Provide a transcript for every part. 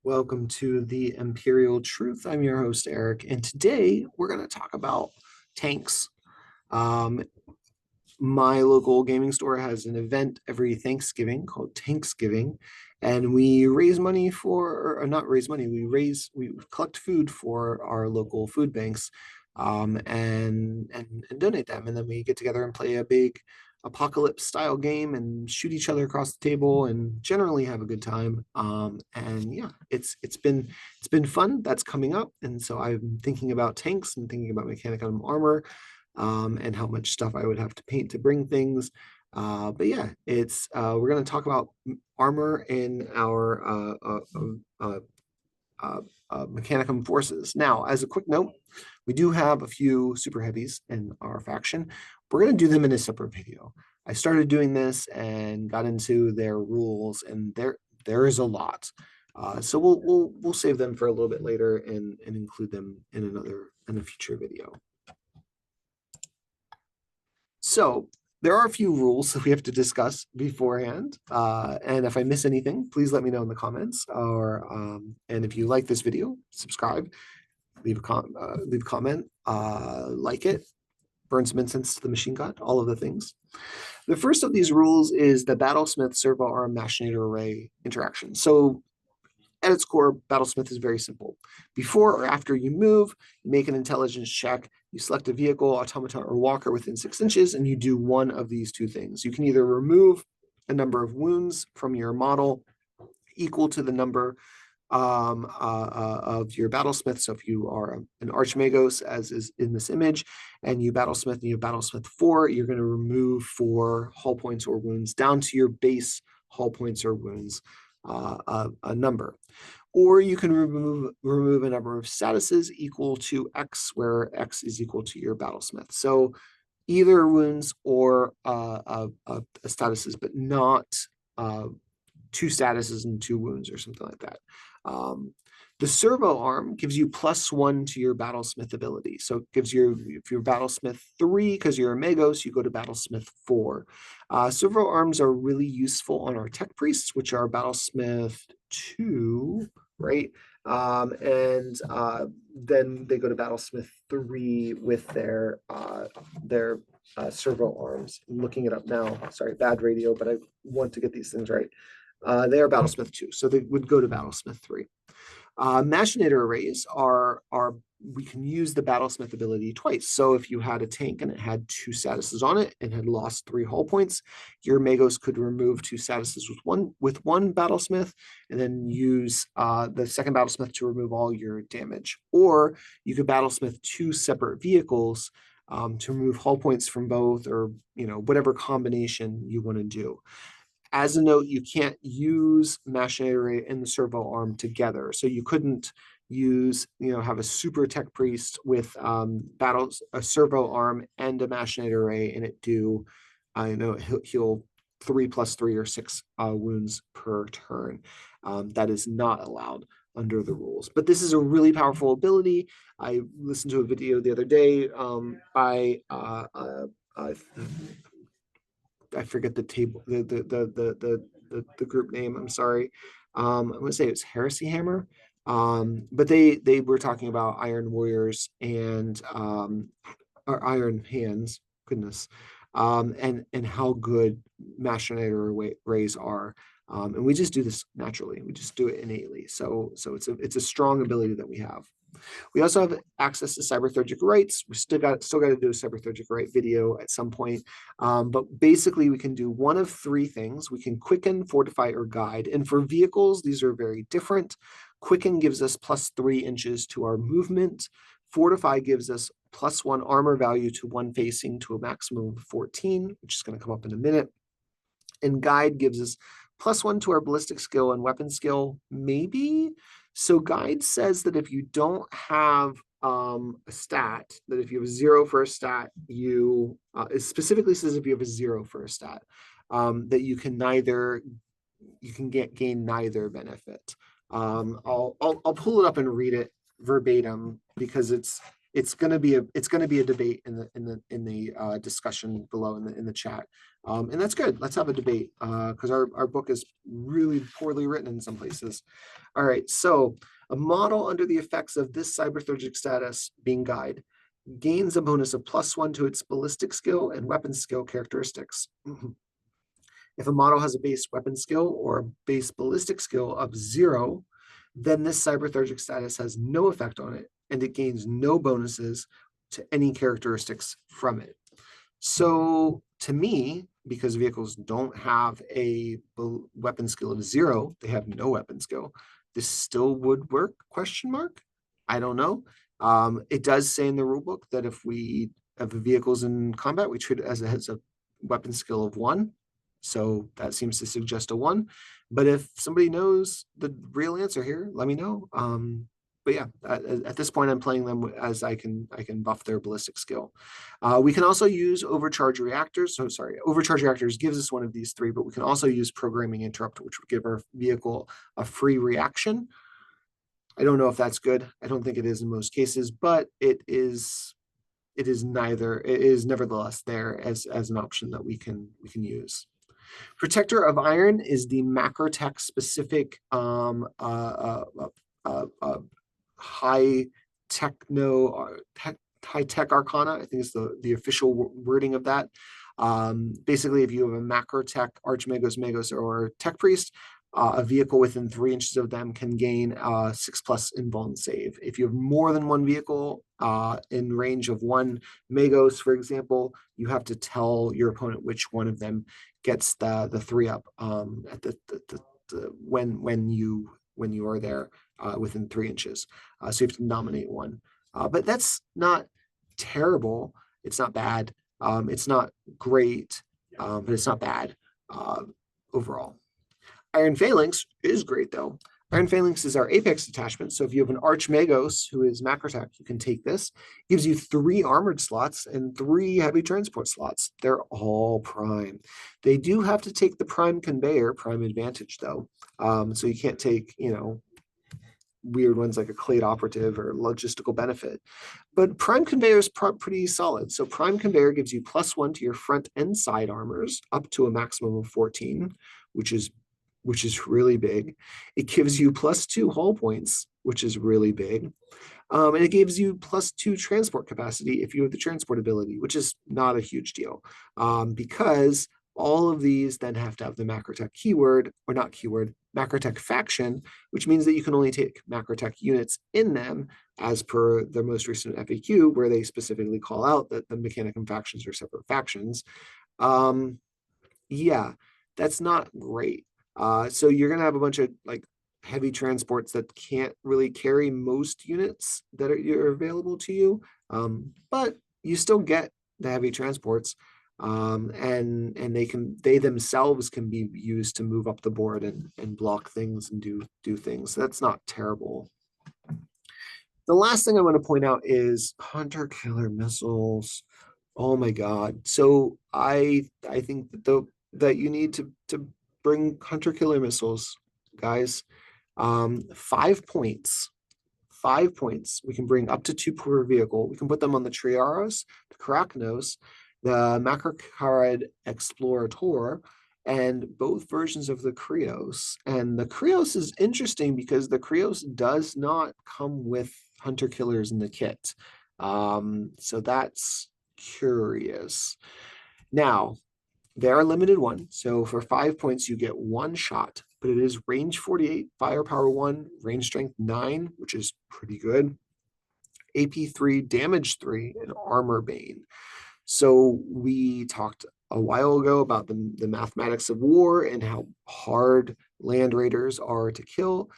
Welcome to the Imperial Truth. I'm your host, Eric, and today we're going to talk about tanks. Um, my local gaming store has an event every Thanksgiving called Tanksgiving, and we raise money for, or not raise money, we collect food for our local food banks, and donate them, and then we get together and play a big apocalypse style game and shoot each other across the table and generally have a good time. And yeah, it's been fun. That's coming up, and so I'm thinking about tanks and thinking about Mechanicum armor, and how much stuff I would have to paint to bring things. But yeah, it's we're going to talk about armor in our Mechanicum forces. Now, as a quick note, we do have a few super heavies in our faction. We're going to do them in a separate video. I started doing this and got into their rules, and there is a lot. So we'll save them for a little bit later and include them in a future video. So there are a few rules that we have to discuss beforehand. And if I miss anything, please let me know in the comments. And if you like this video, subscribe, leave a comment, like it, burn some incense to the machine god, all of the things. The first of these rules is the Battlesmith Servo Arm Machinator Array interaction. So at its core, Battlesmith is very simple. Before or after you move, you make an intelligence check. You select a vehicle, automata, or walker within 6 inches, and you do one of these two things. You can either remove a number of wounds from your model equal to the number of your Battlesmith. So if you are an Archmagos, as is in this image, and you Battlesmith and you have Battlesmith 4, you're going to remove 4 hull points or wounds down to your base hull points or wounds a number. Or you can remove a number of statuses equal to X, where X is equal to your Battlesmith. So either wounds or statuses, but not 2 statuses and 2 wounds or something like that. The servo arm gives you +1 to your Battlesmith ability. So it gives you, if you're Battlesmith 3, because you're a Magos, you go to Battlesmith 4. Servo arms are really useful on our tech priests, which are Battlesmith 2, right? And then they go to Battlesmith 3 with their servo arms. I'm looking it up now. Sorry, bad radio, but I want to get these things right. They are Battlesmith 2, so they would go to Battlesmith 3. Machinator arrays are we can use the Battlesmith ability twice. So if you had a tank and it had 2 statuses on it and had lost 3 hull points, your Magos could remove 2 statuses with one Battlesmith and then use the second Battlesmith to remove all your damage. Or you could Battlesmith 2 separate vehicles to remove hull points from both, or whatever combination you want to do. As a note, you can't use Machinator and the servo arm together. So you couldn't have a super tech priest with a servo arm and a Machinator array, and it do, heal 3+3 or 6 wounds per turn. That is not allowed under the rules. But this is a really powerful ability. I listened to a video the other day by I forget the table, the group name. I'm sorry. I'm gonna say it's Heresy Hammer. But they were talking about Iron Warriors and or Iron Hands, goodness, and how good Machinator rays are. And we just do this naturally. We just do it innately. So it's a strong ability that we have. We also have access to cyberthergic rights. We still got to do a cyberthergic right video at some point. But basically, we can do one of 3 things. We can quicken, fortify, or guide. And for vehicles, these are very different. Quicken gives us +3 inches to our movement. Fortify gives us +1 armor value to one facing to a maximum of 14, which is going to come up in a minute. And guide gives us +1 to our ballistic skill and weapon skill, maybe. So guide says that if you don't have a stat, that if you have a 0 for a stat, it specifically says if you have a 0 for a stat, that you can gain neither benefit. I'll pull it up and read it verbatim because it's it's going to be a debate in the discussion below in the chat. And that's good. Let's have a debate because our book is really poorly written in some places. All right, so a model under the effects of this cyberthergic status being guide gains a bonus of +1 to its ballistic skill and weapon skill characteristics. If a model has a base weapon skill or a base ballistic skill of 0, then this cyberthergic status has no effect on it, and it gains no bonuses to any characteristics from it. So to me, because vehicles don't have a weapon skill of 0, they have no weapon skill. This still would work, question mark? I don't know. It does say in the rulebook that if we have vehicles in combat, we treat it as a weapon skill of 1. So that seems to suggest a 1. But if somebody knows the real answer here, let me know. But yeah, at this point, I'm playing them as I can buff their ballistic skill. We can also use overcharge reactors. So sorry, overcharge reactors gives us one of these 3, but we can also use programming interrupt, which would give our vehicle a free reaction. I don't know if that's good. I don't think it is in most cases, but it is nevertheless there as an option that we can use. Protector of Iron is the Macrotech specific high tech arcana. I think it's the official wording of that. Basically, if you have a Macrotech Archmagos, Magos, or Tech Priest, a vehicle within 3 inches of them can gain 6+ invuln save. If you have more than one vehicle in range of 1 Magos, for example, you have to tell your opponent which one of them gets the 3-up at when you are there within 3 inches. So you have to nominate one. But that's not terrible. It's not bad. It's not great, but it's not bad overall. Iron Phalanx is great though. Iron Phalanx is our apex detachment. So if you have an Archmagos who is Macrotech, you can take this. It gives you 3 armored slots and 3 heavy transport slots. They're all prime. They do have to take the prime conveyor, prime advantage though. So you can't take, weird ones like a Clade Operative or logistical benefit. But prime conveyor is pretty solid. So prime conveyor gives you +1 to your front and side armors up to a maximum of 14, which is really big. It gives you +2 hull points, which is really big. And it gives you +2 transport capacity if you have the transport ability, which is not a huge deal because all of these then have to have the Macrotech keyword, or not keyword, Macrotech faction, which means that you can only take Macrotech units in them as per their most recent FAQ, where they specifically call out that the Mechanicum factions are separate factions. Yeah, that's not great. So you're going to have a bunch of heavy transports that can't really carry most units that are available to you, but you still get the heavy transports, and they themselves can be used to move up the board and block things and do things. So that's not terrible. The last thing I want to point out is hunter killer missiles. Oh my God! So I think that you need to bring hunter killer missiles, guys. 5 points. 5 points. We can bring up to 2 per vehicle. We can put them on the Triaros, the Karacnos, the Macrocarid Explarator, and both versions of the Krios. And the Krios is interesting because the Krios does not come with hunter killers in the kit. So that's curious. Now, they are limited 1. So for 5 points, you get 1 shot, but it is range 48, firepower 1, range strength 9, which is pretty good. AP 3, damage 3, and armor bane. So we talked a while ago about the mathematics of war and how hard land raiders are to kill.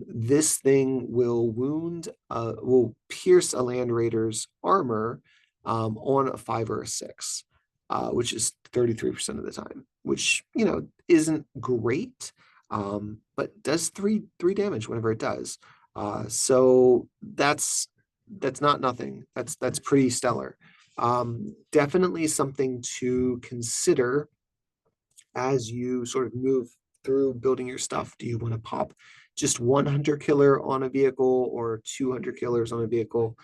This thing will pierce a land raider's armor on a 5 or a 6. Which is 33% of the time, which isn't great, but does 3 damage whenever it does. So that's not nothing. That's pretty stellar. Definitely something to consider as you sort of move through building your stuff. Do you want to pop just 1 hunter killer on a vehicle or 2 hunter killers on a vehicle?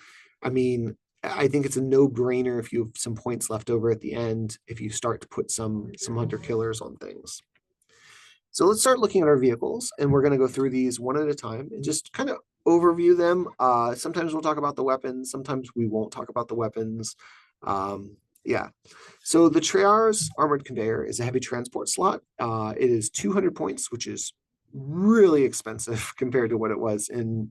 I mean, I think it's a no-brainer if you have some points left over at the end, if you start to put some hunter killers on things. So let's start looking at our vehicles, and we're going to go through these one at a time and just kind of overview them. Sometimes we'll talk about the weapons, sometimes we won't talk about the weapons. Yeah. So the Triaros Armored Conveyor is a heavy transport slot. It is 200 points, which is really expensive compared to what it was in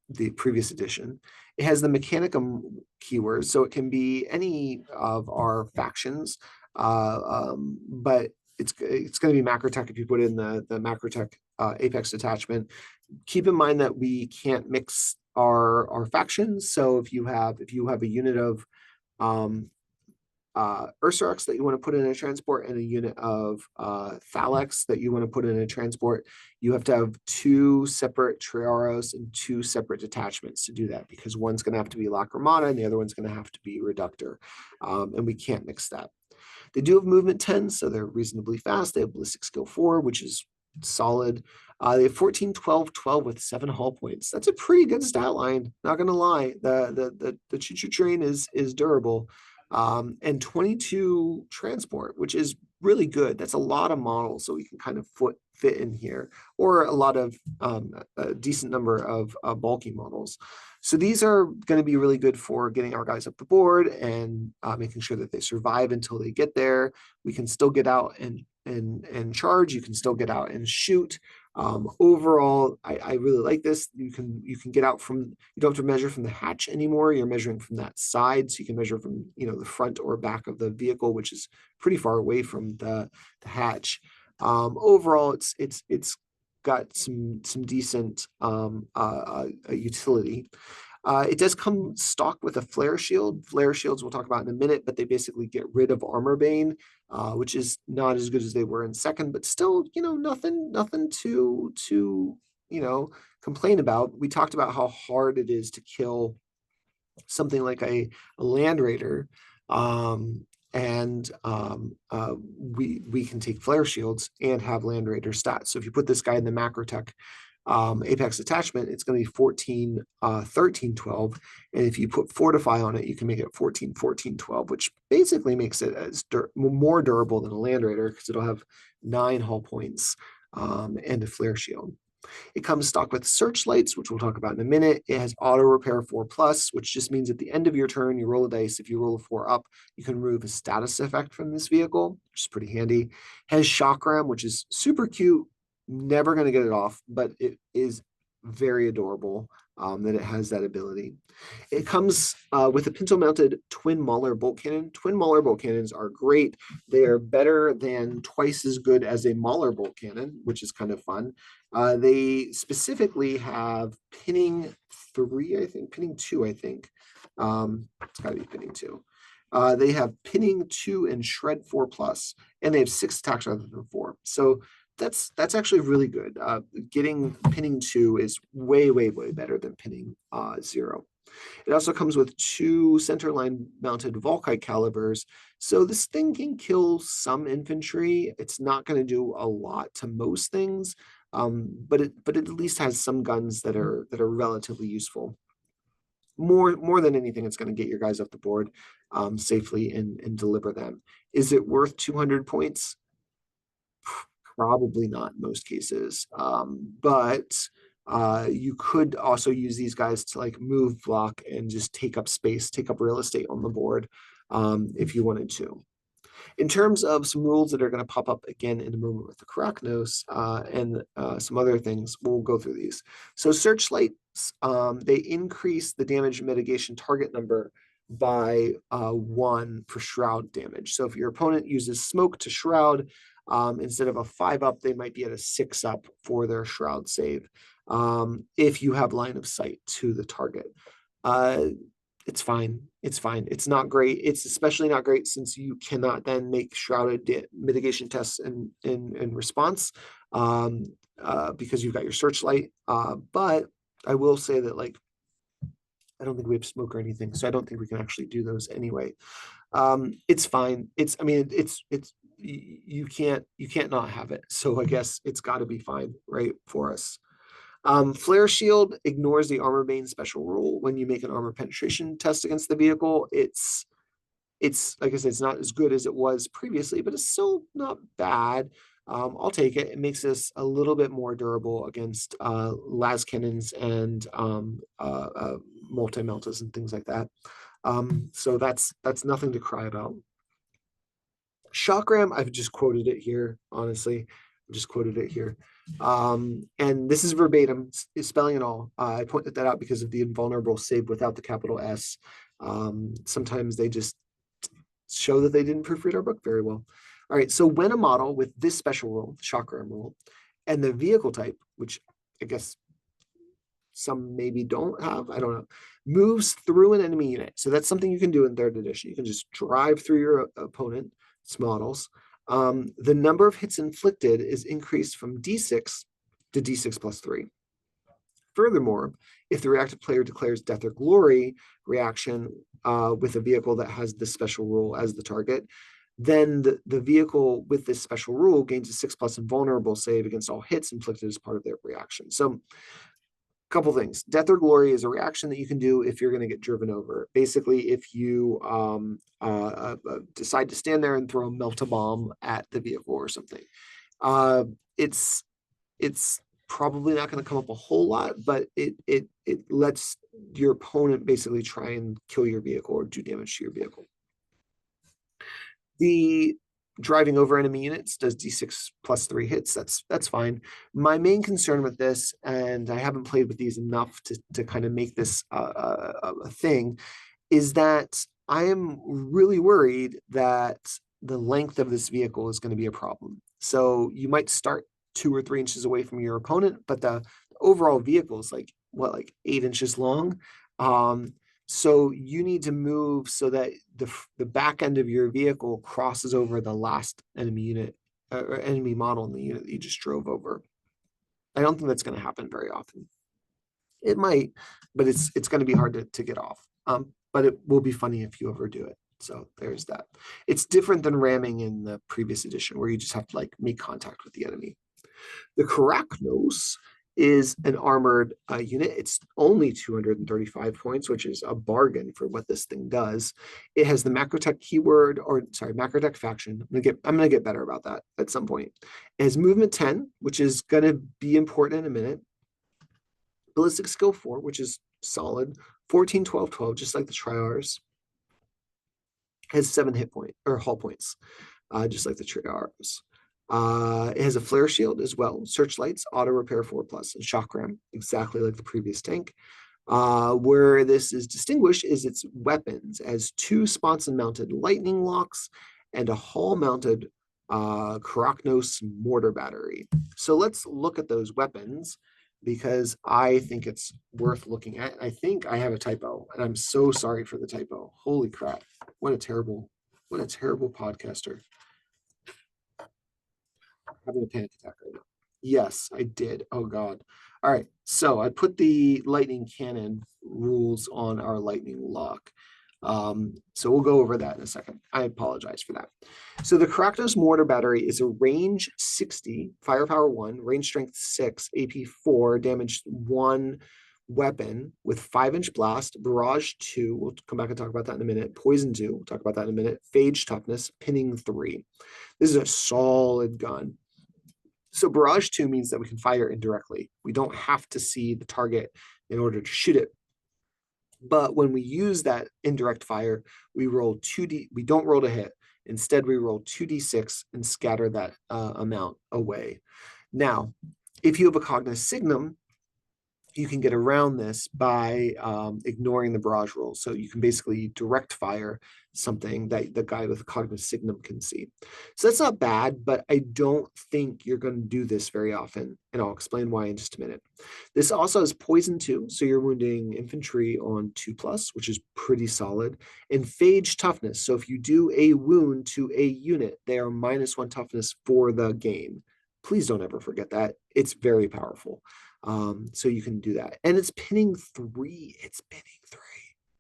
the previous edition. It has the Mechanicum keyword, so it can be any of our factions, but it's going to be Macrotech if you put in the Macrotech Apex detachment. Keep in mind that we can't mix our factions. So if you have a unit of Ursarex that you want to put in a transport and a unit of Thalex that you want to put in a transport, you have to have 2 separate Triaros and 2 separate detachments to do that, because one's going to have to be Lacrimata and the other one's going to have to be Reductor, and we can't mix that. They do have movement 10, so they're reasonably fast. They have ballistic skill 4, which is solid. They have 14, 12, 12 with 7 hull points. That's a pretty good stat line, not gonna lie. The choo-choo train is durable. And 22 transport, which is really good. That's a lot of models, so we can kind of fit in here, or a lot of a decent number of bulky models. So these are going to be really good for getting our guys up the board and making sure that they survive until they get there. We can still get out and charge. You can still get out and shoot. Overall, I really like this. You can get out from, you don't have to measure from the hatch anymore. You're measuring from that side, so you can measure from the front or back of the vehicle, which is pretty far away from the hatch. Overall, it's got some decent utility. It does come stocked with a flare shield. Flare shields we'll talk about in a minute, but they basically get rid of armor bane, which is not as good as they were in second, but still, nothing to complain about. We talked about how hard it is to kill something like a land raider, and we can take flare shields and have land raider stats. So if you put this guy in the Macrotech Apex attachment, it's going to be 14, 13, 12. And if you put Fortify on it, you can make it 14, 14, 12, which basically makes it as more durable than a Land Raider, because it'll have 9 hull points and a flare shield. It comes stocked with searchlights, which we'll talk about in a minute. It has auto repair 4+, which just means at the end of your turn, you roll a dice. If you roll a 4 up, you can remove a status effect from this vehicle, which is pretty handy. It has Chakram, which is super cute. Never going to get it off, but it is very adorable that it has that ability. It comes with a pintle-mounted twin Mauler bolt cannon. Twin Mauler bolt cannons are great. They are better than twice as good as a Mauler bolt cannon, which is kind of fun. They specifically have pinning 3, I think, pinning 2, I think. It's got to be pinning 2. They have pinning 2 and shred 4+, and they have 6 attacks rather than 4. So that's actually really good. Getting pinning 2 is way better than pinning 0. It also comes with 2 centerline mounted Volkite calibers. So this thing can kill some infantry. It's not going to do a lot to most things, but it at least has some guns that are relatively useful. More than anything, it's going to get your guys up the board safely and deliver them. Is it worth 200 points? Probably not in most cases, but you could also use these guys to like move, block, and just take up space, take up real estate on the board if you wanted to. In terms of some rules that are going to pop up again in a moment with the Karacnos and some other things, we'll go through these. So searchlights, they increase the damage mitigation target number by 1 for shroud damage. So if your opponent uses smoke to shroud, instead of a 5 up, they might be at a 6 up for their shroud save if you have line of sight to the target. It's fine. It's fine. It's not great. It's especially not great since you cannot then make shrouded mitigation tests in response because you've got your searchlight. But I will say that, like, I don't think we have smoke or anything, so I don't think we can actually do those anyway. It's fine. I mean, you can't not have it. So I guess it's got to be fine, right, for us. Flare Shield ignores the Armor Bane special rule. When you make an armor penetration test against the vehicle, it's like I said, it's not as good as it was previously, but it's still not bad. I'll take it. It makes us a little bit more durable against las cannons and multi-meltas and things like that. So that's nothing to cry about. Shockram, I've just quoted it here, honestly. I just quoted it here. And this is verbatim, spelling and all. I pointed that out because of the invulnerable save without the capital S. Sometimes they just show that they didn't proofread our book very well. All right, so when a model with this special rule, Shockram rule, and the vehicle type, which I guess some maybe don't have, I don't know, moves through an enemy unit. So that's something you can do in 3rd edition. You can just drive through your opponent's models. The number of hits inflicted is increased from D6 to D6 plus 3. Furthermore, if the reactive player declares death or glory reaction with a vehicle that has this special rule as the target, then the vehicle with this special rule gains a 6+ invulnerable save against all hits inflicted as part of their reaction. So couple things. Death or glory is a reaction that you can do if you're going to get driven over. Basically, if you decide to stand there and throw a melt-a-bomb at the vehicle or something. It's probably not going to come up a whole lot, but it lets your opponent basically try and kill your vehicle or do damage to your vehicle. The driving over enemy units does D6 plus 3 hits. That's fine. My main concern with this, and I haven't played with these enough to kind of make this a thing, is that I am really worried that the length of this vehicle is going to be a problem. So you might start 2 or 3 inches away from your opponent, but the overall vehicle is like 8 inches long. So you need to move so that the back end of your vehicle crosses over the last enemy unit or enemy model in the unit that you just drove over. I don't think that's going to happen very often. It might, but it's going to be hard to get off. But it will be funny if you ever do it. So there's that. It's different than ramming in the previous edition where you just have to make contact with the enemy. The Karacnos is an armored unit. It's only 235 points, which is a bargain for what this thing does. It has the Macrotech keyword, or sorry, Macrotech faction. I'm gonna get better about that at some point. It has movement 10, which is gonna be important in a minute. Ballistic skill 4, which is solid. 14, 12, 12, just like the Triaros. Has 7 hit point or hull points, just like the Triaros. It has a flare shield as well, searchlights, auto repair 4+, and shock ram, exactly like the previous tank. Where this is distinguished is its weapons, as 2 sponson mounted lightning locks and a hull mounted Karacnos mortar battery. So let's look at those weapons because I think it's worth looking at. I think I have a typo, and I'm so sorry for the typo. Holy crap! What a terrible podcaster. Having a panic attack right now. Yes, I did. Oh God. All right. So I put the lightning cannon rules on our lightning lock. So we'll go over that in a second. I apologize for that. So the Karacnos mortar battery is a range 60, firepower 1, range strength 6, AP 4, damage 1 weapon with 5-inch blast, barrage 2. We'll come back and talk about that in a minute. Poison 2. We'll talk about that in a minute. Phage toughness, pinning 3. This is a solid gun. So barrage 2 means that we can fire indirectly. We don't have to see the target in order to shoot it. But when we use that indirect fire, we roll 2D. We don't roll to hit. Instead, we roll 2d6 and scatter that amount away. Now, if you have a Cognos Signum, you can get around this by ignoring the barrage roll. So you can basically direct fire something that the guy with Cognos Signum can see. So that's not bad, but I don't think you're going to do this very often. And I'll explain why in just a minute. This also has poison 2. So you're wounding infantry on 2+, which is pretty solid. And phage toughness. So if you do a wound to a unit, they are -1 toughness for the game. Please don't ever forget that. It's very powerful. So you can do that. And it's pinning 3. It's pinning 3.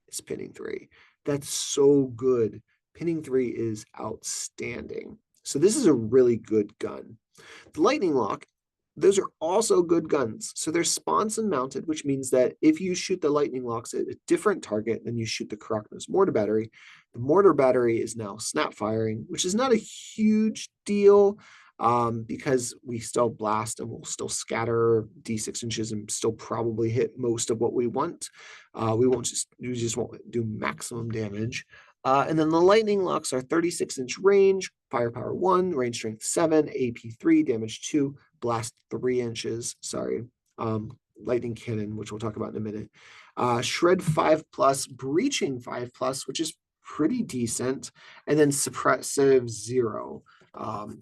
It's pinning 3. That's so good. Pinning 3 is outstanding. So this is a really good gun. The lightning lock those are also good guns. So they're sponson mounted, which means that if you shoot the lightning locks at a different target than you shoot the Karacnos mortar battery, the mortar battery is now snap firing, which is not a huge deal because we still blast and we'll still scatter D6 inches and still probably hit most of what we want. We just won't do maximum damage. And then the lightning locks are 36-inch range, firepower 1, range strength 7, AP 3, damage 2, blast 3 inches. Sorry. Lightning cannon, which we'll talk about in a minute. Shred 5+, breaching 5+, which is pretty decent, and then suppressive 0.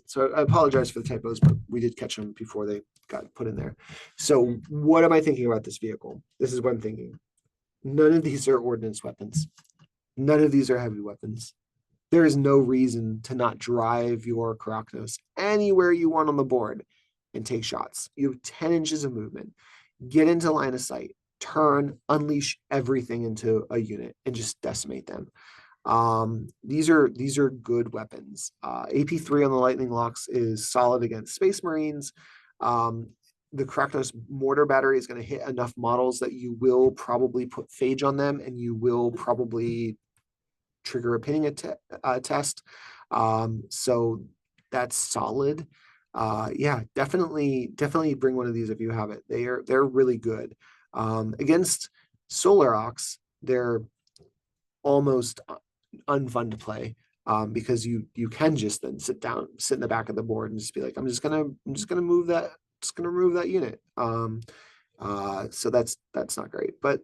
So I apologize for the typos, but we did catch them before they got put in there. So what am I thinking about this vehicle? This is what I'm thinking. None of these are ordnance weapons. None of these are heavy weapons. There is no reason to not drive your Karacnos anywhere you want on the board and take shots. You have 10 inches of movement. Get into line of sight, turn, unleash everything into a unit and just decimate them. These are good weapons. AP3 on the lightning locks is solid against Space Marines. The Karacnos mortar battery is going to hit enough models that you will probably put phage on them and you will probably trigger a pinning test. So that's solid. Yeah, definitely bring one of these if you have it. They're really good. Against Solar Ox, they're almost unfun to play because you can just then sit in the back of the board and just be like, I'm just gonna remove that unit. So that's not great. But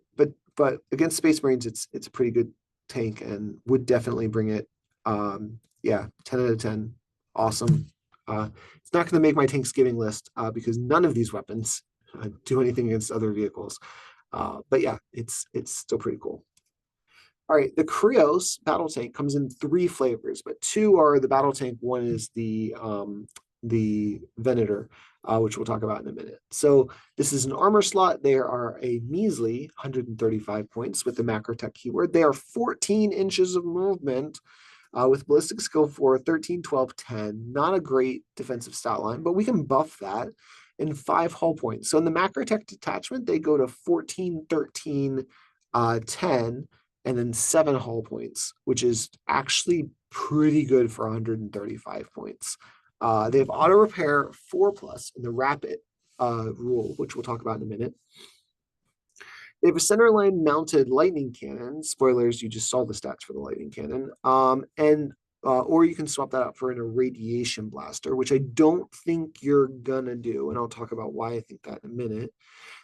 against Space Marines, it's a pretty good tank and would definitely bring it. Yeah, 10 out of 10. Awesome. It's not going to make my Thanksgiving list because none of these weapons do anything against other vehicles. But yeah, it's still pretty cool. All right, the Krios battle tank comes in 3 flavors, but 2 are the battle tank. One is the Venator, which we'll talk about in a minute. So this is an armor slot. They are a measly 135 points with the Macrotech keyword. They are 14 inches of movement with ballistic skill 4, 13, 12, 10. Not a great defensive stat line, but we can buff that. And 5 hull points. So in the Macrotech detachment, they go to 14, 13, 10, and then 7 hull points, which is actually pretty good for 135 points. They have auto repair 4+ in the rapid rule, which we'll talk about in a minute. They have a center line mounted lightning cannon. Spoilers, you just saw the stats for the lightning cannon. Or you can swap that out for an irradiation blaster, which I don't think you're gonna do, and I'll talk about why I think that in a minute.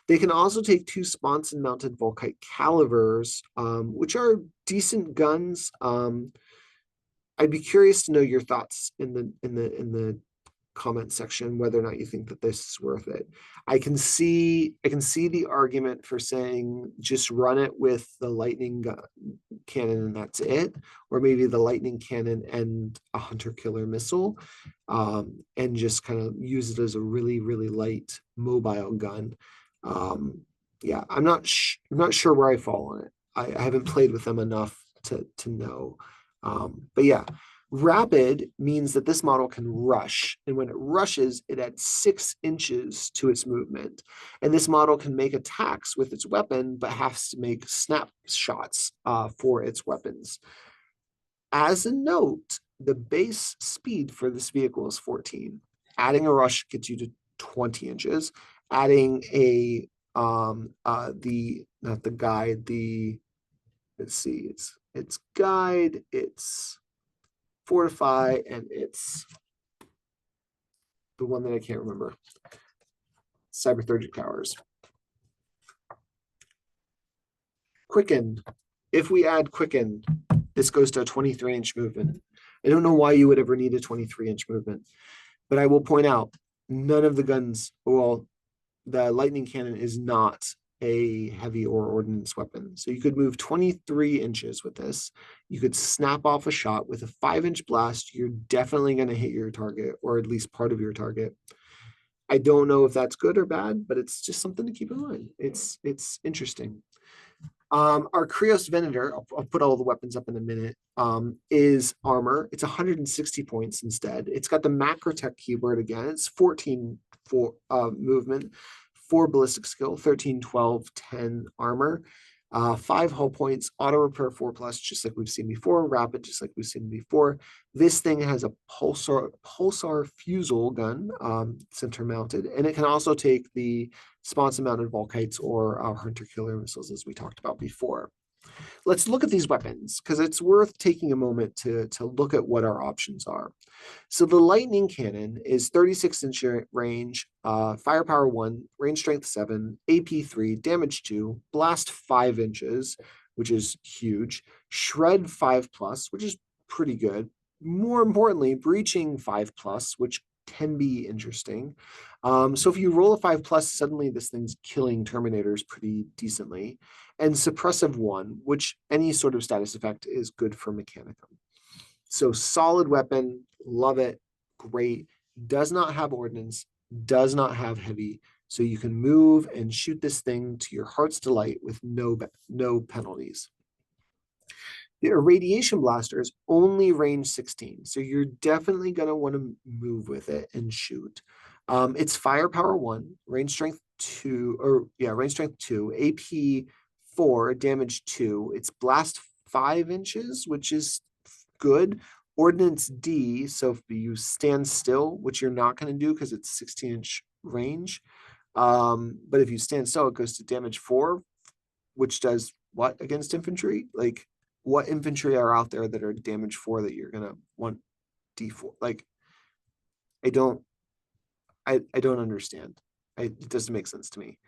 They can also take 2 sponson mounted Volkite calibers, which are decent guns. I'd be curious to know your thoughts in the comment section whether or not you think that this is worth it. I can see the argument for saying just run it with the lightning cannon and that's it, or maybe the lightning cannon and a hunter killer missile, and just kind of use it as a really light mobile gun. Yeah, I'm not sure where I fall on it. I haven't played with them enough to know. But yeah, rapid means that this model can rush, and when it rushes, it adds 6 inches to its movement. And this model can make attacks with its weapon, but has to make snapshots for its weapons. As a note, the base speed for this vehicle is 14. Adding a rush gets you to 20 inches. Adding a not the guide, let's see, it's guide, it's fortify, and it's the one that I can't remember. Cyberthurgic Powers. Quicken. If we add Quicken, this goes to a 23-inch movement. I don't know why you would ever need a 23-inch movement, but I will point out none of the guns, well, the lightning cannon is not a heavy or ordnance weapon. So you could move 23 inches with this. You could snap off a shot with a 5-inch blast. You're definitely going to hit your target, or at least part of your target. I don't know if that's good or bad, but it's just something to keep in mind. It's interesting. Our Krios Venator, I'll put all the weapons up in a minute, is armor. It's 160 points instead. It's got the Macrotech keyword again. It's 14 for movement, 4 ballistic skill, 13, 12, 10 armor, 5 hull points, auto repair 4+, just like we've seen before, rapid, just like we've seen before. This thing has a pulsar fusel gun, center mounted, and it can also take the sponsor mounted Volkites or hunter killer missiles, as we talked about before. Let's look at these weapons because it's worth taking a moment to look at what our options are. So the lightning cannon is 36-inch range, firepower 1, range strength 7, AP 3, damage 2, blast 5 inches, which is huge, shred 5+, which is pretty good. More importantly, breaching 5+, which can be interesting. So if you roll a 5+, suddenly this thing's killing Terminators pretty decently. And suppressive 1, which any sort of status effect is good for Mechanicum. So solid weapon, love it, great. Does not have ordnance, does not have heavy, so you can move and shoot this thing to your heart's delight with no penalties. The irradiation blaster is only range 16, so you're definitely going to want to move with it and shoot. It's firepower 1, range strength 2, range strength 2, AP 4, damage 2. It's blast 5 inches, which is good. Ordnance D, so if you stand still, which you're not going to do because it's 16-inch range. But if you stand still, it goes to damage 4, which does what against infantry? Like, what infantry are out there that are damage 4 that you're gonna want D4? Like, I don't understand. It doesn't make sense to me.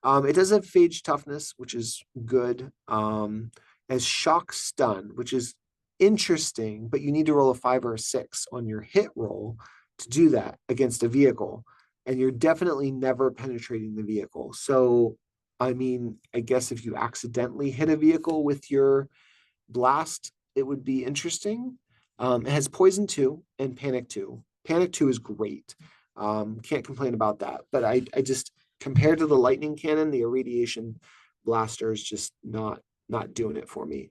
It does have phage toughness, which is good. As shock stun, which is interesting, but you need to roll a 5 or a 6 on your hit roll to do that against a vehicle. And you're definitely never penetrating the vehicle. So, I mean, I guess if you accidentally hit a vehicle with your blast, it would be interesting. It has poison 2 and panic 2. Panic 2 is great. Can't complain about that. But I just, compared to the lightning cannon, the irradiation blaster is just not doing it for me.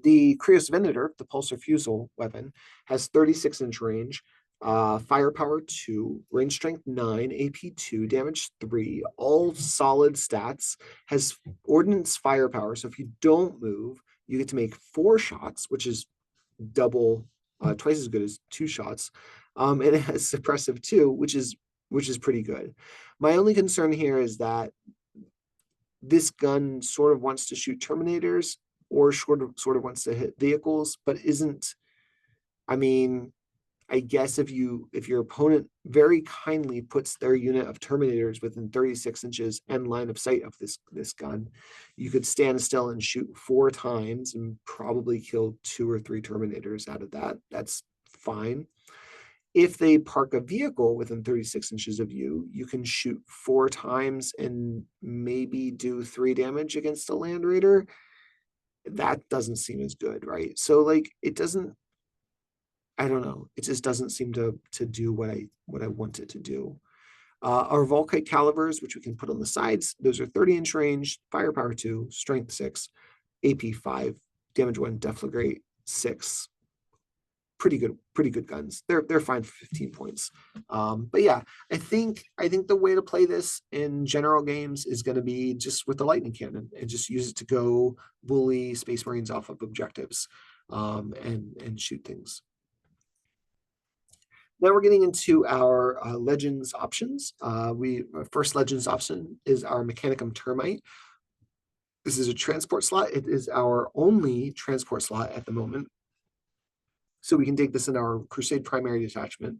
The Krios Venator, the pulsar fusel weapon, has 36-inch range, firepower 2, range strength 9, AP 2, damage 3, all solid stats, has ordnance firepower. So if you don't move, you get to make 4 shots, which is double, twice as good as 2 shots. And it has suppressive 2, which is pretty good. My only concern here is that this gun sort of wants to shoot Terminators or sort of wants to hit vehicles, but isn't. I mean, I guess if your opponent very kindly puts their unit of Terminators within 36 inches and line of sight of this gun, you could stand still and shoot 4 times and probably kill 2 or 3 Terminators out of that. That's fine. If they park a vehicle within 36 inches of you, you can shoot 4 times and maybe do 3 damage against a Land Raider. That doesn't seem as good, right? So like it doesn't, I don't know. It just doesn't seem to do what I want it to do. Our Volkite calibers, which we can put on the sides, those are 30-inch range, firepower 2, strength 6, AP 5, damage 1, deflagrate 6. Pretty good guns. They're fine for 15 points. But yeah, I think the way to play this in general games is going to be just with the lightning cannon and just use it to go bully Space Marines off of objectives, and shoot things. Now we're getting into our Legends options. Our first Legends option is our Mechanicum Termite. This is a transport slot. It is our only transport slot at the moment. So we can take this in our Crusade primary detachment.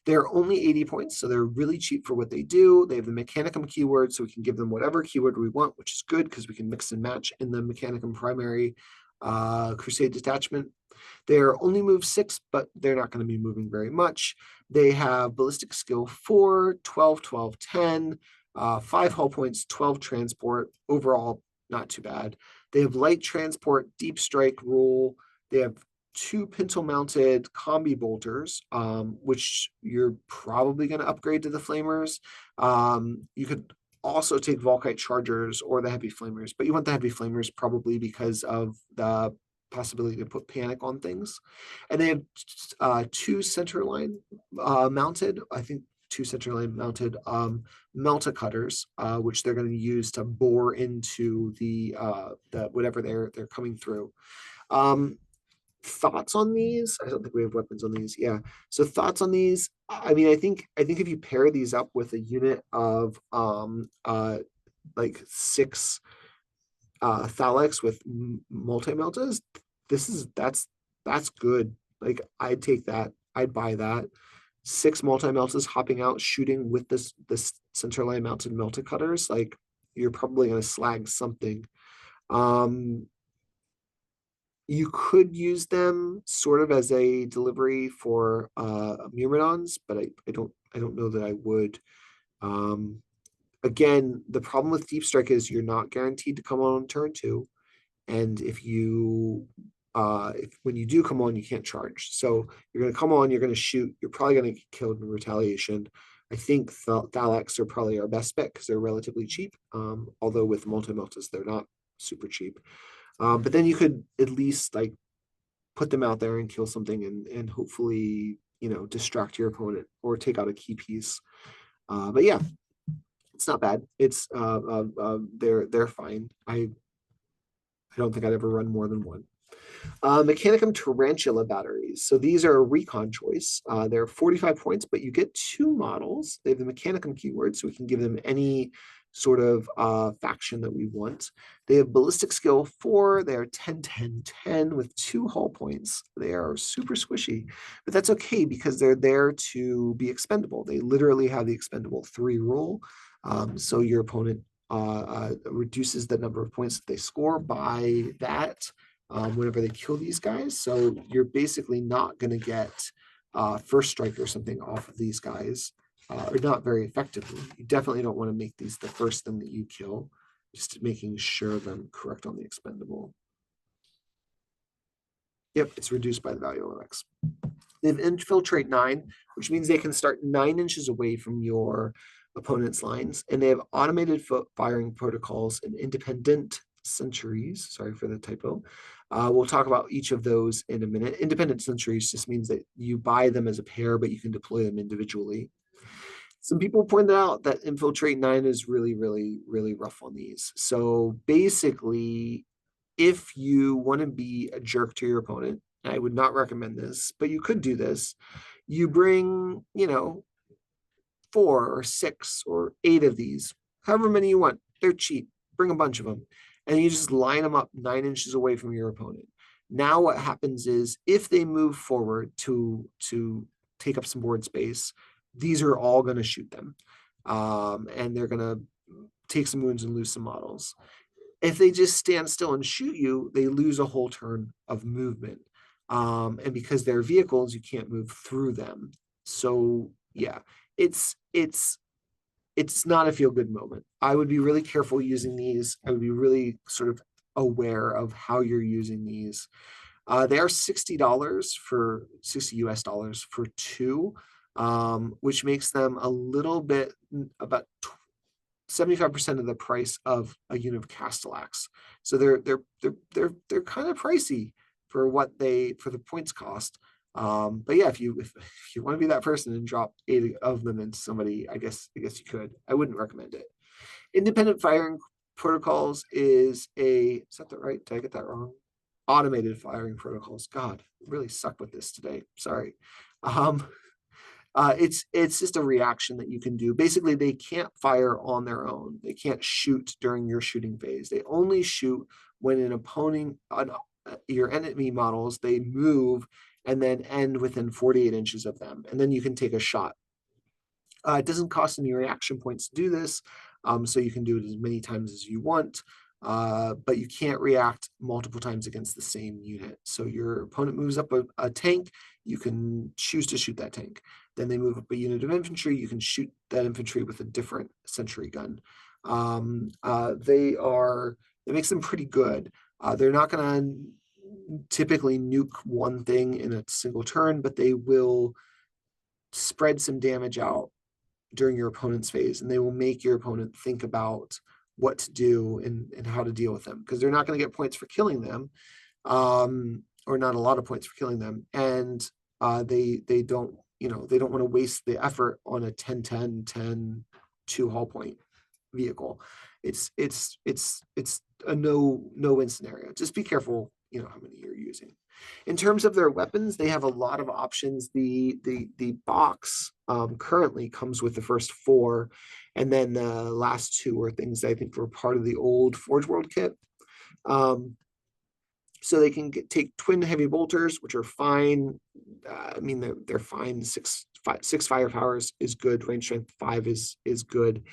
They're only 80 points, so they're really cheap for what they do. They have the Mechanicum keyword, so we can give them whatever keyword we want, which is good because we can mix and match in the Mechanicum primary Crusade detachment. They're only move 6, but they're not going to be moving very much. They have ballistic skill 4, 12, 12, 10, 5 hull points, 12 transport. Overall, not too bad. They have light transport, deep strike rule. They have 2 pintle-mounted combi bolters, which you're probably going to upgrade to the flamers. You could also take Volkite Chargers or the Heavy Flamers, but you want the Heavy Flamers probably because of the possibility to put panic on things. And they have two centerline mounted, I think two centerline mounted Melta cutters, which they're going to use to bore into the whatever they're coming through. Thoughts on these? I don't think we have weapons on these. Yeah. So thoughts on these? I mean, I think if you pair these up with a unit of like 6 Thalex with multi-meltas, that's good. Like I'd take that. I'd buy that. 6 multi-meltas hopping out, shooting with this centerline mounted melta cutters. Like you're probably gonna slag something. You could use them sort of as a delivery for Myrmidons, but I don't know that I would. Um, Again, the problem with Deep Strike is you're not guaranteed to come on turn 2. And if when you do come on, you can't charge. So you're gonna come on, you're gonna shoot, you're probably gonna get killed in retaliation. I think Thalax are probably our best bet because they're relatively cheap. Although with multi-meltas, they're not super cheap. But then you could at least like put them out there and kill something and hopefully, distract your opponent or take out a key piece. But yeah, it's not bad. It's they're fine. I don't think I'd ever run more than one. Mechanicum Tarantula batteries. So these are a recon choice. They're 45 points, but you get 2 models. They have the Mechanicum keyword, so we can give them any sort of faction that we want. They have ballistic skill 4. They are 10, 10, 10 with 2 hull points. They are super squishy, but that's okay because they're there to be expendable. They literally have the expendable 3 rule. So your opponent reduces the number of points that they score by that whenever they kill these guys. So you're basically not going to get first strike or something off of these guys, or not very effectively. You definitely don't want to make these the first thing that you kill, just making sure them correct on the expendable. Yep, it's reduced by the value of X. They have infiltrate 9, which means they can start 9 inches away from your opponent's lines, and they have automated firing protocols and independent centuries. Sorry for the typo. We'll talk about each of those in a minute. Independent centuries just means that you buy them as a pair, but you can deploy them individually. Some people pointed out that infiltrate 9 is really, really, really rough on these. So basically, if you want to be a jerk to your opponent, I would not recommend this, but you could do this. You bring, 4 or 6 or 8 of these, however many you want. They're cheap. Bring a bunch of them. And you just line them up 9 inches away from your opponent. Now what happens is if they move forward to take up some board space, these are all going to shoot them. And they're going to take some wounds and lose some models. If they just stand still and shoot you, they lose a whole turn of movement. And because they're vehicles, you can't move through them. So yeah, it's not a feel good moment. I would be really careful using these. I would be really sort of aware of how you're using these. They are $60 for $60 for 2, which makes them a little bit about 75% of the price of a unit of Castellax. So they're kind of pricey for the points cost. But yeah, if you want to be that person and drop 8 of them into somebody, I guess you could. I wouldn't recommend it. Independent firing protocols is that the right? Did I get that wrong? Automated firing protocols. God, really suck with this today. Sorry. It's just a reaction that you can do. Basically, they can't fire on their own. They can't shoot during your shooting phase. They only shoot when your enemy models, they move and then end within 48 inches of them. And then you can take a shot. It doesn't cost any reaction points to do this, so you can do it as many times as you want. But you can't react multiple times against the same unit. So your opponent moves up a tank, you can choose to shoot that tank. Then they move up a unit of infantry, you can shoot that infantry with a different sentry gun. It makes them pretty good. They're not going to typically nuke one thing in a single turn, but they will spread some damage out during your opponent's phase, and they will make your opponent think about what to do and how to deal with them, because they're not going to get points for killing them, or not a lot of points for killing them, and they don't, they don't want to waste the effort on a 10-10-10 2 hull point vehicle. It's a no-win scenario. Just be careful, how many you're using. In terms of their weapons, they have a lot of options. The box currently comes with the first 4, and then the last 2 are things that I think were part of the old Forge World kit. So they can take twin heavy bolters, which are fine. I mean, they're fine. Six firepower is good. Range strength 5 is good.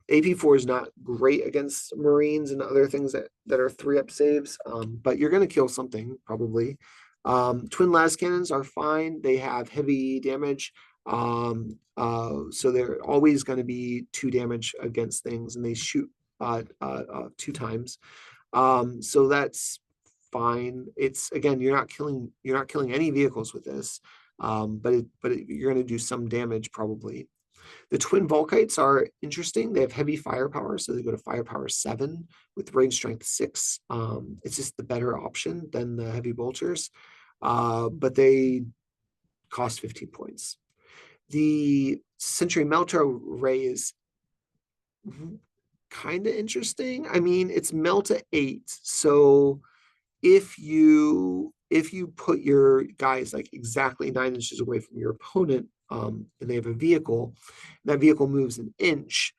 AP4 is not great against Marines and other things that are 3-up saves, but you're going to kill something probably. Twin las cannons are fine. They have heavy damage. So they're always going to be 2 damage against things, and they shoot 2 times. So that's fine. It's, again, you're not killing any vehicles with this, but you're going to do some damage probably. The twin Volkites are interesting. They have heavy firepower, so they go to firepower 7 with range strength 6. It's just the better option than the heavy bolters, but they cost 15 points. The Century Melter Ray is kind of interesting. I mean, it's Melta 8, so if you put your guys like exactly 9 inches away from your opponent, and they have a vehicle, and that vehicle moves an inch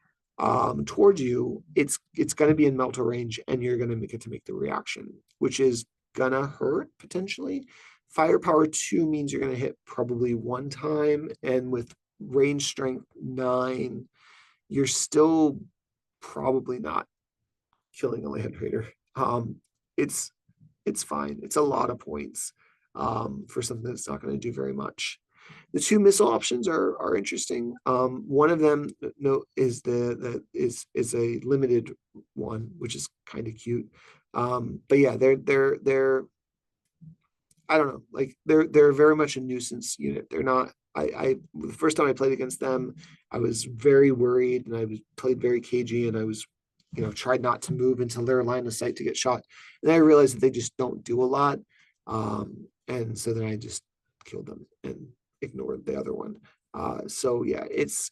towards you, it's going to be in Melta range, and you're going to get to make the reaction, which is gonna hurt potentially. Firepower 2 means you're going to hit probably 1 time, and with range strength 9, you're still probably not killing a land raider. It's fine. It's a lot of points for something that's not going to do very much. The 2 missile options are interesting. One of them is is a limited one, which is kind of cute. But yeah, they're I don't know, like they're very much a nuisance unit. They're not. The first time I played against them, I was very worried, and I played very cagey, and I was, tried not to move until their line of sight to get shot. And I realized that they just don't do a lot. And so then I just killed them and ignored the other one. So yeah, it's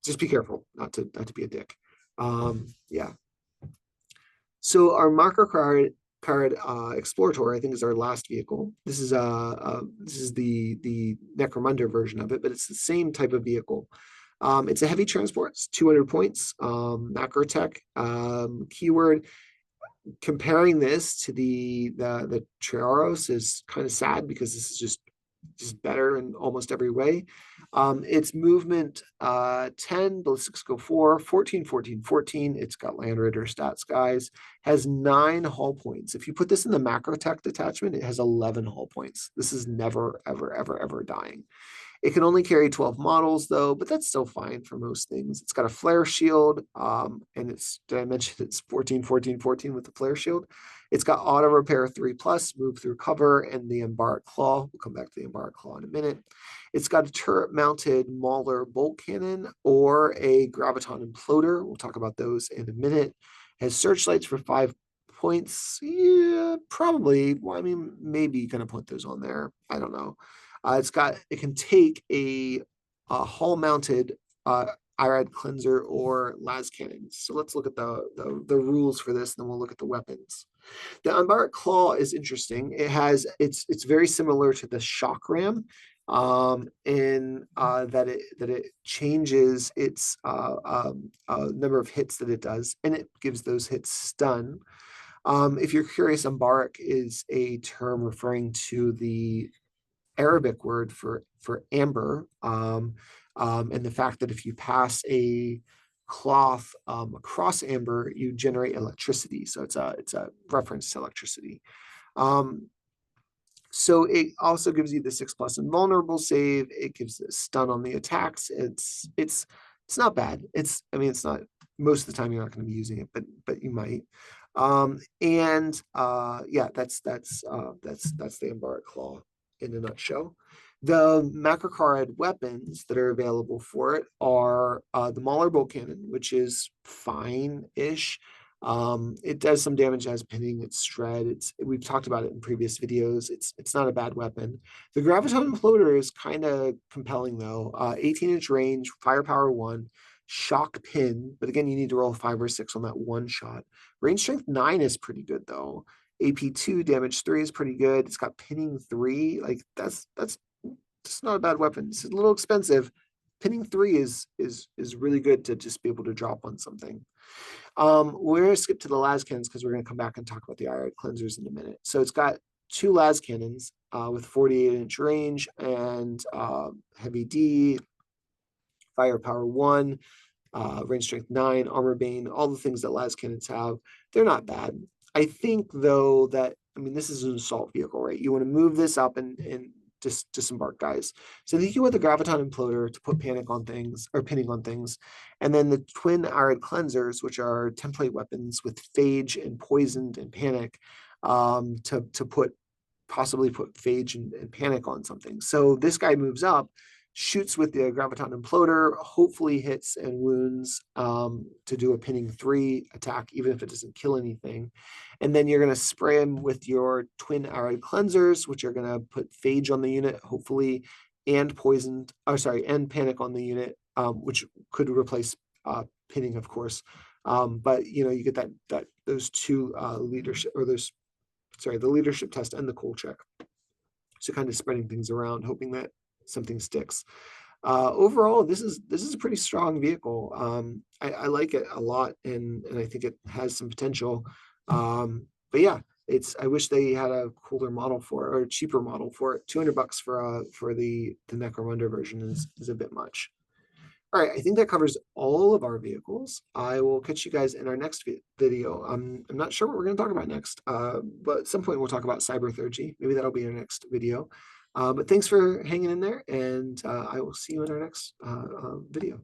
just be careful not to be a dick. Yeah. So our Macrocarid Explarator, I think, is our last vehicle. This is the Necromunda version of it, but it's the same type of vehicle. It's a heavy transport. It's 200 points. Macrotech keyword. Comparing this to the Triaros is kind of sad, because this is just better in almost every way. It's movement 10, ballistic skill 4, 14, 14, 14. It's got Land Raider stats, guys. Has 9 hull points. If you put this in the Macrotech detachment, it has 11 hull points. This is never, ever, ever, ever dying. It can only carry 12 models, though, but that's still fine for most things. It's got a flare shield, and did I mention it's 14, 14, 14 with the flare shield? It's got auto repair 3+, move through cover, and the Embark Claw. We'll come back to the Embark Claw in a minute. It's got a turret-mounted Mauler bolt cannon or a Graviton imploder. We'll talk about those in a minute. It has searchlights for 5 points. Yeah, probably. Well, I mean, maybe going to put those on there. I don't know. It can take a hull-mounted Irad cleanser or las cannons. So let's look at the rules for this, and then we'll look at the weapons. The Embark Claw is interesting. It's very similar to the Shock Ram, in that it changes its number of hits that it does, and it gives those hits stun. If you're curious, Embark is a term referring to the Arabic word for amber, and the fact that if you pass a cloth across amber, you generate electricity. So it's a reference to electricity. So it also gives you the 6+ invulnerable save. It gives a stun on the attacks. It's not bad. It's not, most of the time you're not going to be using it, but you might. Yeah, that's the Embark Claw in a nutshell. The Macrocarid weapons that are available for it are the Mauler bolt cannon, which is fine-ish. It does some damage as pinning, it's shred. We've talked about it in previous videos. It's not a bad weapon. The graviton imploder is kind of compelling though. 18-inch range, firepower 1, shock pin, but again, you need to roll 5 or 6 on that one shot. Range strength 9 is pretty good though. AP2, damage 3 is pretty good. It's got pinning 3. Like that's it's not a bad weapon. It's a little expensive. Pinning 3 is really good to just be able to drop on something. We're gonna skip to the las cannons because we're gonna come back and talk about the iron cleansers in a minute. So it's got 2 las cannons with 48-inch range and heavy D, firepower 1, range strength 9, armor bane, all the things that las cannons have. They're not bad. I think though that, I mean, this is an assault vehicle, right? You want to move this up and just disembark guys. So I think you want the graviton imploder to put panic on things or pinning on things. And then the twin arid cleansers, which are template weapons with phage and poisoned and panic, to possibly put phage and panic on something. So this guy moves up, shoots with the graviton imploder, hopefully hits and wounds to do a pinning 3 attack, even if it doesn't kill anything. And then you're going to spray him with your twin arid cleansers, which are going to put phage on the unit, hopefully, and poisoned, or sorry, and panic on the unit, which could replace pinning, of course. But you know, you get that those two leadership, or those, sorry, the leadership test and the cool check. So kind of spreading things around, hoping that something sticks. Overall, this is a pretty strong vehicle. I like it a lot, and I think it has some potential. But yeah, I wish they had a cooler model for it, or a cheaper model for it. $200 for the Necromunda version is a bit much. All right, I think that covers all of our vehicles. I will catch you guys in our next video. I'm not sure what we're going to talk about next, but at some point we'll talk about cybertheurgy. Maybe that'll be our next video. But thanks for hanging in there, and I will see you in our next video.